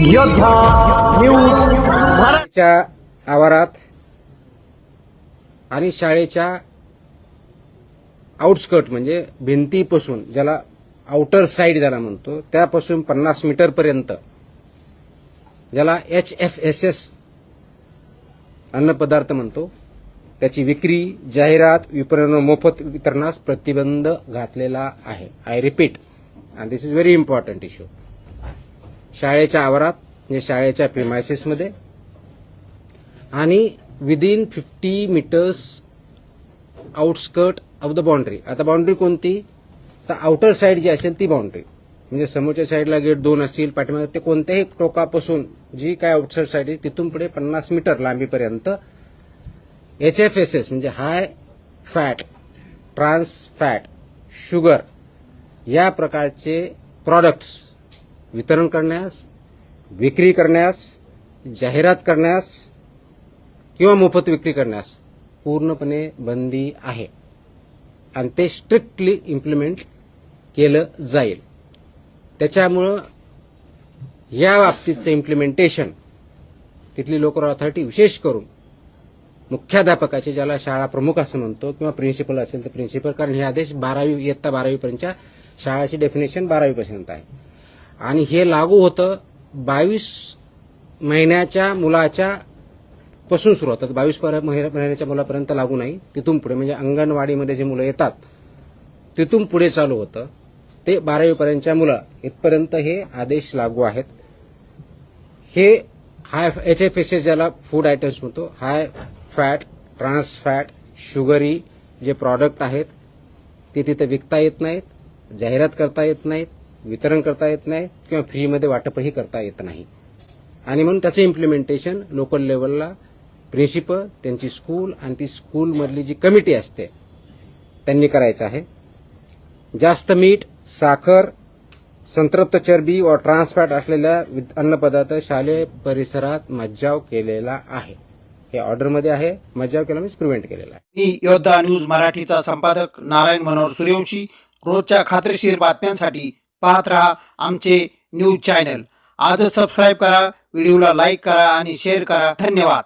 योद्धा न्यूज च्या आवारात आणि शाळेच्या आउटस्कर्ट म्हणजे भिंतीपासून, ज्याला आउटर साइड ज्याला म्हणतो, त्यापासून 50 मीटर पर्यंत, ज्याला HFSS अन्नपदार्थ म्हणतो, त्याची विक्री, जाहिरात, विपणन, मोफत वितरणास प्रतिबंध घातलेला आहे. I repeat, and this is very important issue. शाळेच्या आवारात म्हणजे शाळेच्या प्रिमायसेसमध्ये आणि within 50 meters outskirt of the boundary. आता बाउंड्री कोणती? तर आउटर साइड जी असेल ती बाउंड्री, म्हणजे समोरच्या साईडला गेट 2 असतील, पाठीमागे ते कोणत्याही टोकापासून जी काय आउटसाइड साइड आहे तिथून पुढे 50 मीटर लांबीपर्यंत HFSS म्हणजे high fat, trans fat, sugar या प्रकारचे प्रॉडक्ट्स वितरण करण्यास, विक्री करण्यास, जाहिरात करण्यास किंवा मोफत विक्री करण्यास पूर्णपणे बंदी आहे आणि ते स्ट्रिक्टली इम्प्लिमेंट केलं जाईल. त्याच्यामुळं या बाबतीचं इम्प्लिमेंटेशन तिथली लोकल अथॉरिटी, विशेष करून मुख्याध्यापकाचे, ज्याला शाळा प्रमुख असं म्हणतो, किंवा प्रिन्सिपल असेल तर प्रिन्सिपल, कारण हे आदेश 12वी इयत्ता 12वी पर्यंतच्या शाळाची डेफिनेशन 12वी पर्यंत आहे आणि हे लागू होतं 22 महिन्याच्या मुलाच्या पासून सुरू होतात. 22 महिन्याच्या मुलापर्यंत लागू नाही, तिथून पुढे म्हणजे अंगणवाडीमध्ये जे मुलं येतात तिथून पुढे चालू होतं. ते 12वी पर्यंतच्या मुलं इथपर्यंत हे आदेश लागू आहेत. हे हाय HFSS ज्याला फूड आयटम्स म्हणतो, high fat, trans fat, sugary जे प्रॉडक्ट आहेत ते तिथे विकता येत नाहीत, जाहिरात करता येत नाहीत, वितरण करता येत नाही किंवा फ्रीमध्ये वाटपही करता येत नाही. आणि म्हणून त्याचं इम्प्लिमेंटेशन लोकल लेवलला प्रिन्सिपल, त्यांची स्कूल आणि ती स्कूलमधली जी कमिटी असते त्यांनी करायचं आहे. जास्त मीठ, साखर, संतृप्त चरबी व ट्रान्सफॅट असलेल्या अन्नपदार्थ शालेय परिसरात मज्जाव केलेला आहे. हे ऑर्डरमध्ये आहे. मज्जाव केला मीन्स प्रिव्हेंट केलेला आहे. मी योद्धा न्यूज मराठीचा संपादक नारायण मनोहर सूर्यवंशी. रोजच्या खात्रीशीर बातम्यांसाठी पाहत रहा आमचे न्यूज चॅनल. आजच सबस्क्राईब करा, व्हिडिओला लाईक करा आणि शेअर करा. धन्यवाद.